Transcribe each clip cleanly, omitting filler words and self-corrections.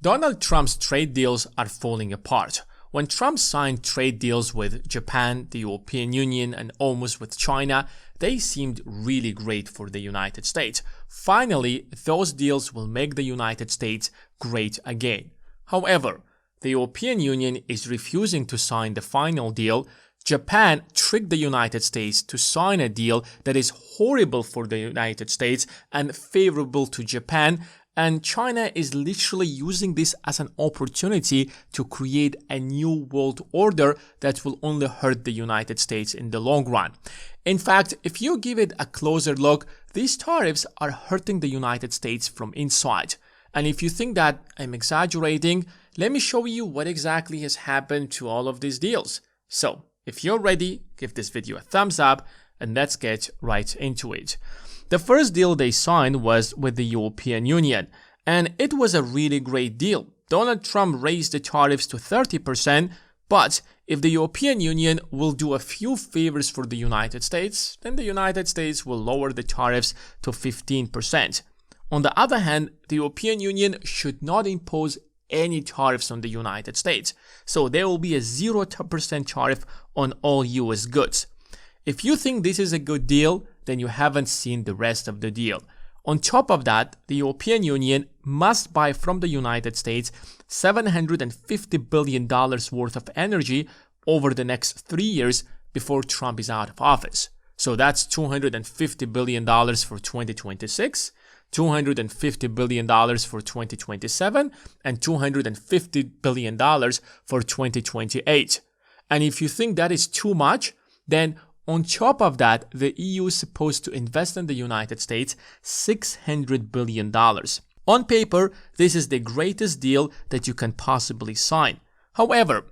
Donald Trump's trade deals are falling apart. When Trump signed trade deals with Japan, the European Union, and almost with China, they seemed really great for the United States. Finally, those deals will make the United States great again. However, the European Union is refusing to sign the final deal. Japan tricked the United States to sign a deal that is horrible for the United States and favorable to Japan. And China is literally using this as an opportunity to create a new world order that will only hurt the United States in the long run. In fact, if you give it a closer look, these tariffs are hurting the United States from inside. And if you think that I'm exaggerating, let me show you what exactly has happened to all of these deals. So, if you're ready, give this video a thumbs up and let's get right into it. The first deal they signed was with the European Union, and it was a really great deal. Donald Trump raised the tariffs to 30%, but if the European Union will do a few favors for the United States, then the United States will lower the tariffs to 15%. On the other hand, the European Union should not impose any tariffs on the United States, so there will be a 0% tariff on all US goods. If you think this is a good deal, then you haven't seen the rest of the deal. On top of that, the European Union must buy from the United States $750 billion worth of energy over the next 3 years before Trump is out of office. So that's $250 billion for 2026, $250 billion for 2027, and $250 billion for 2028. And if you think that is too much, then on top of that, the EU is supposed to invest in the United States $600 billion. On paper, this is the greatest deal that you can possibly sign. However,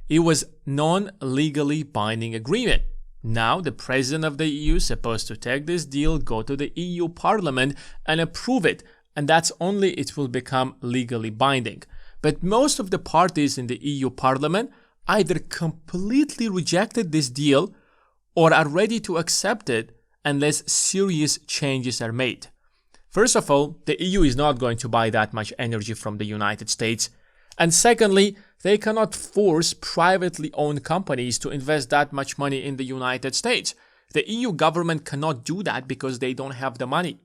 it was non-legally binding agreement. Now, the president of the EU is supposed to take this deal, go to the EU Parliament and approve it, and that's only it will become legally binding. But most of the parties in the EU Parliament either completely rejected this deal or are ready to accept it unless serious changes are made. First of all, the EU is not going to buy that much energy from the United States. And secondly, they cannot force privately owned companies to invest that much money in the United States. The EU government cannot do that because they don't have the money.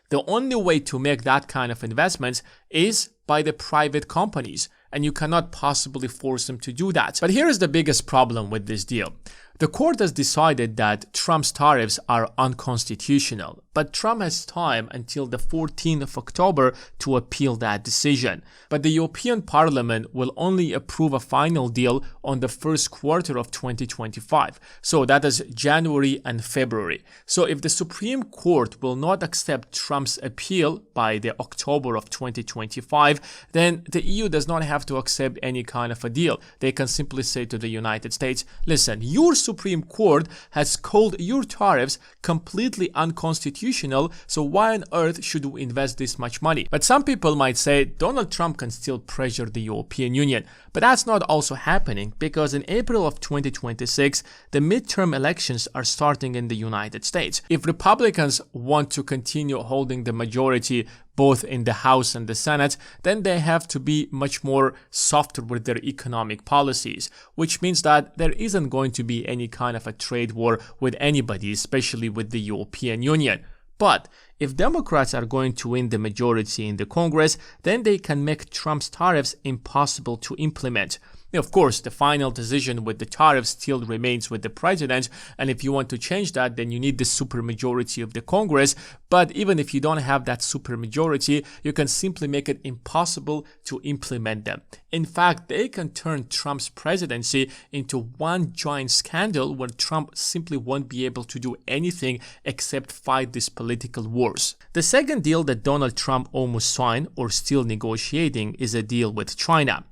The only way to make that kind of investments is by the private companies, and you cannot possibly force them to do that. But here is the biggest problem with this deal. The court has decided that Trump's tariffs are unconstitutional, but Trump has time until the 14th of October to appeal that decision. But the European Parliament will only approve a final deal on the first quarter of 2025. So that is January and February. So if the Supreme Court will not accept Trump's appeal by the October of 2025, then the EU does not have to accept any kind of a deal. They can simply say to the United States, listen, your Supreme Court has called your tariffs completely unconstitutional, so why on earth should we invest this much money? But some people might say Donald Trump can still pressure the European Union, but that's not also happening because in April of 2026, the midterm elections are starting in the United States. If Republicans want to continue holding the majority both in the House and the Senate, then they have to be much more softer with their economic policies, which means that there isn't going to be any kind of a trade war with anybody, especially with the European Union. But if Democrats are going to win the majority in the Congress, then they can make Trump's tariffs impossible to implement. Of course, the final decision with the tariffs still remains with the president, and if you want to change that, then you need the supermajority of the Congress. But even if you don't have that supermajority, you can simply make it impossible to implement them. In fact, they can turn Trump's presidency into one giant scandal where Trump simply won't be able to do anything except fight these political wars. The second deal that Donald Trump almost signed or still negotiating is a deal with China.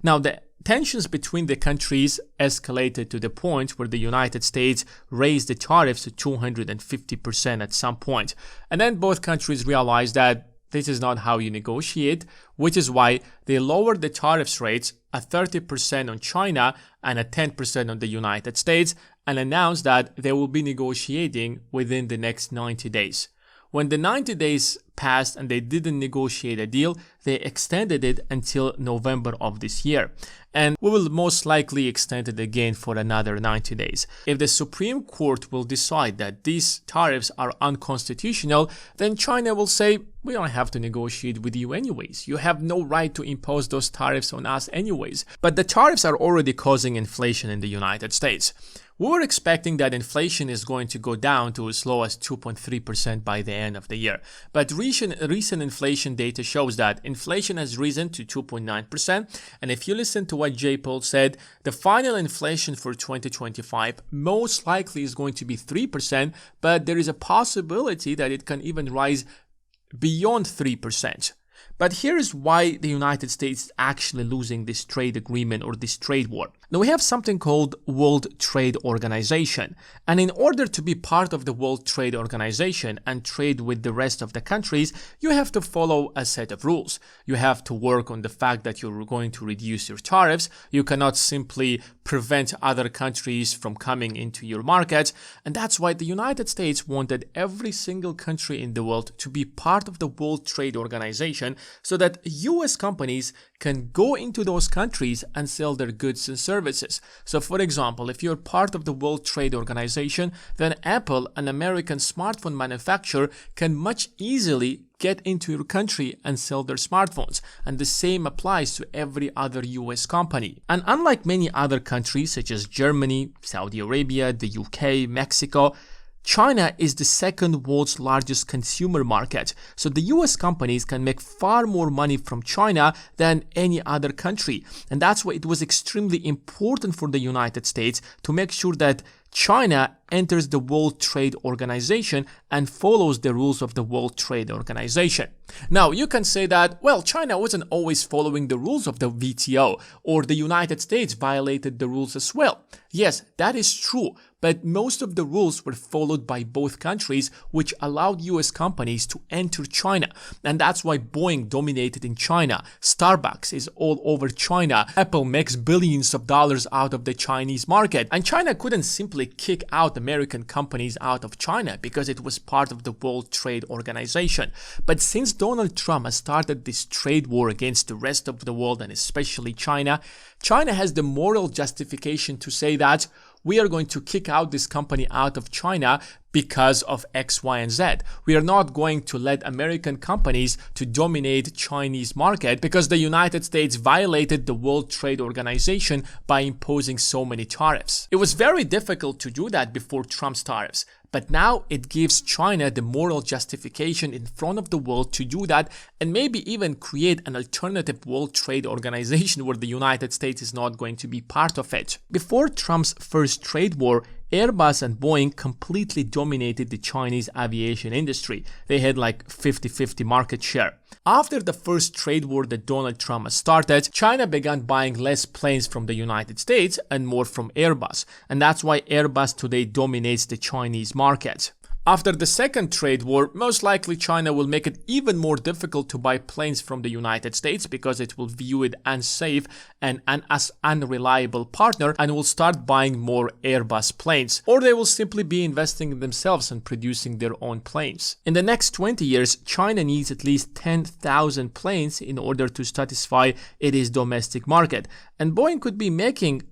Now, the tensions between the countries escalated to the point where the United States raised the tariffs to 250% at some point. And then both countries realized that this is not how you negotiate, which is why they lowered the tariffs rates at 30% on China and at 10% on the United States and announced that they will be negotiating within the next 90 days. When the 90 days passed and they didn't negotiate a deal, they extended it until November of this year. And we will most likely extend it again for another 90 days. If the Supreme Court will decide that these tariffs are unconstitutional, then China will say, we don't have to negotiate with you anyways. You have no right to impose those tariffs on us anyways. But the tariffs are already causing inflation in the United States. We were expecting that inflation is going to go down to as low as 2.3% by the end of the year. But recent inflation data shows that inflation has risen to 2.9%. And if you listen to what Jay Powell said, the final inflation for 2025 most likely is going to be 3%, but there is a possibility that it can even rise beyond 3%. But here is why the United States is actually losing this trade agreement or this trade war. Now we have something called World Trade Organization. And in order to be part of the World Trade Organization and trade with the rest of the countries, you have to follow a set of rules. You have to work on the fact that you're going to reduce your tariffs. You cannot simply prevent other countries from coming into your market. And that's why the United States wanted every single country in the world to be part of the World Trade Organization so that US companies can go into those countries and sell their goods and services. So for example, if you're part of the World Trade Organization, then Apple, an American smartphone manufacturer, can much easily get into your country and sell their smartphones. And the same applies to every other US company. And unlike many other countries such as Germany, Saudi Arabia, the UK, Mexico, China is the second world's largest consumer market, so the US companies can make far more money from China than any other country. And that's why it was extremely important for the United States to make sure that China enters the World Trade Organization and follows the rules of the World Trade Organization. Now, you can say that, well, China wasn't always following the rules of the WTO, or the United States violated the rules as well. Yes, that is true, but most of the rules were followed by both countries, which allowed US companies to enter China. And that's why Boeing dominated in China, Starbucks is all over China, Apple makes billions of dollars out of the Chinese market, and China couldn't simply kick out American companies out of China because it was part of the World Trade Organization. But since Donald Trump has started this trade war against the rest of the world and especially China, China has the moral justification to say that we are going to kick out this company out of China because of X, Y, and Z. We are not going to let American companies to dominate Chinese market because the United States violated the World Trade Organization by imposing so many tariffs. It was very difficult to do that before Trump's tariffs. But now it gives China the moral justification in front of the world to do that and maybe even create an alternative World Trade Organization where the United States is not going to be part of it. Before Trump's first trade war, Airbus and Boeing completely dominated the Chinese aviation industry. They had like 50-50 market share. After the first trade war that Donald Trump has started, China began buying less planes from the United States and more from Airbus. And that's why Airbus today dominates the Chinese market. After the second trade war, most likely China will make it even more difficult to buy planes from the United States because it will view it unsafe and as unreliable partner and will start buying more Airbus planes. Or they will simply be investing in themselves and producing their own planes. In the next 20 years, China needs at least 10,000 planes in order to satisfy its domestic market. And Boeing could be making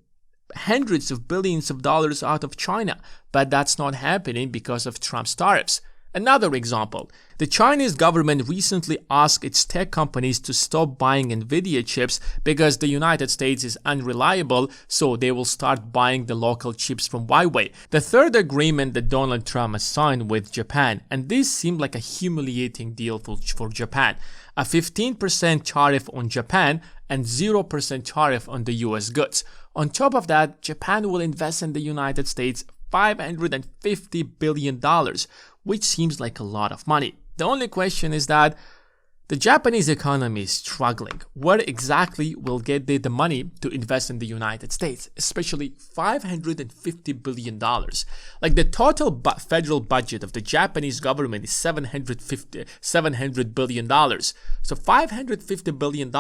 hundreds of billions of dollars out of China, but that's not happening because of Trump's tariffs. Another example, the Chinese government recently asked its tech companies to stop buying Nvidia chips because the United States is unreliable, so they will start buying the local chips from Huawei. The third agreement that Donald Trump has signed with Japan, and this seemed like a humiliating deal for Japan, a 15% tariff on Japan and 0% tariff on the US goods. On top of that, Japan will invest in the United States $550 billion, which seems like a lot of money. The only question is that the Japanese economy is struggling. Where exactly will get the money to invest in the United States, especially $550 billion? Like the total federal budget of the Japanese government is $700 billion. So $550 billion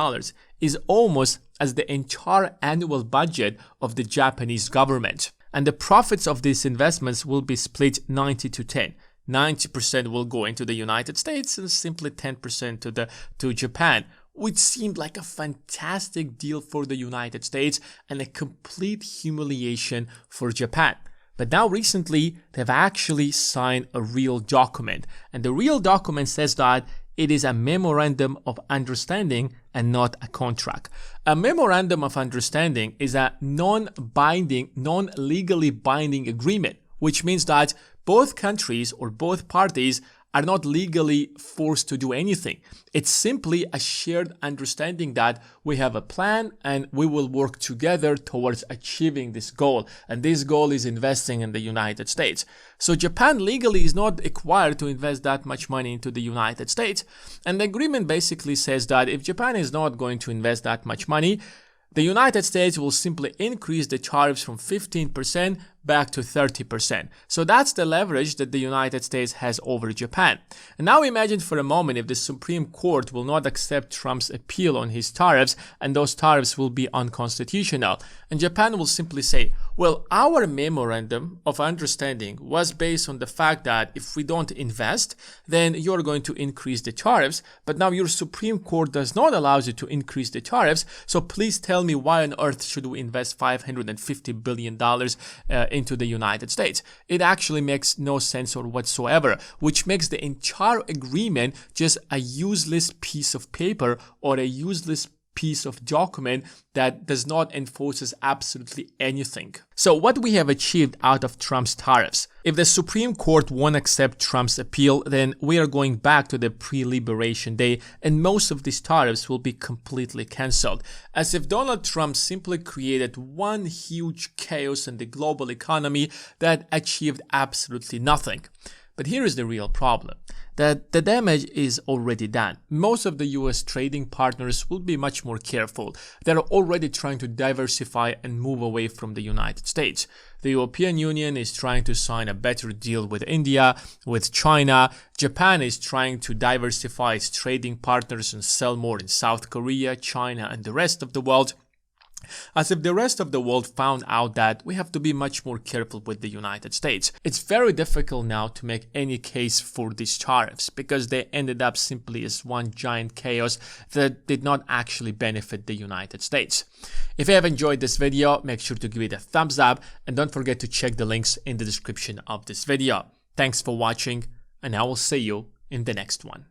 is almost as the entire annual budget of the Japanese government. And the profits of these investments will be split 90 to 10. 90% will go into the United States and simply 10% to Japan, which seemed like a fantastic deal for the United States and a complete humiliation for Japan. But now recently, they've actually signed a real document, and the real document says that it is a memorandum of understanding and not a contract. A memorandum of understanding is a non-binding, non-legally binding agreement, which means that both countries or both parties are not legally forced to do anything. It's simply a shared understanding that we have a plan and we will work together towards achieving this goal. And this goal is investing in the United States. So Japan legally is not required to invest that much money into the United States. And the agreement basically says that if Japan is not going to invest that much money, the United States will simply increase the tariffs from 15% back to 30%. So that's the leverage that the United States has over Japan. And now imagine for a moment if the Supreme Court will not accept Trump's appeal on his tariffs and those tariffs will be unconstitutional. And Japan will simply say, well, our memorandum of understanding was based on the fact that if we don't invest, then you're going to increase the tariffs. But now your Supreme Court does not allow you to increase the tariffs. So please tell me why on earth should we invest $550 billion into the United States. It actually makes no sense or whatsoever, which makes the entire agreement just a useless piece of paper or a useless piece of document that does not enforce absolutely anything. So what we have achieved out of Trump's tariffs? If the Supreme Court won't accept Trump's appeal, then we are going back to the pre-liberation day and most of these tariffs will be completely cancelled. As if Donald Trump simply created one huge chaos in the global economy that achieved absolutely nothing. But here is the real problem, that the damage is already done. Most of the US trading partners will be much more careful. They're already trying to diversify and move away from the United States. The European Union is trying to sign a better deal with India, with China. Japan is trying to diversify its trading partners and sell more in South Korea, China, and the rest of the world. As if the rest of the world found out that we have to be much more careful with the United States. It's very difficult now to make any case for these tariffs because they ended up simply as one giant chaos that did not actually benefit the United States. If you have enjoyed this video, make sure to give it a thumbs up and don't forget to check the links in the description of this video. Thanks for watching and I will see you in the next one.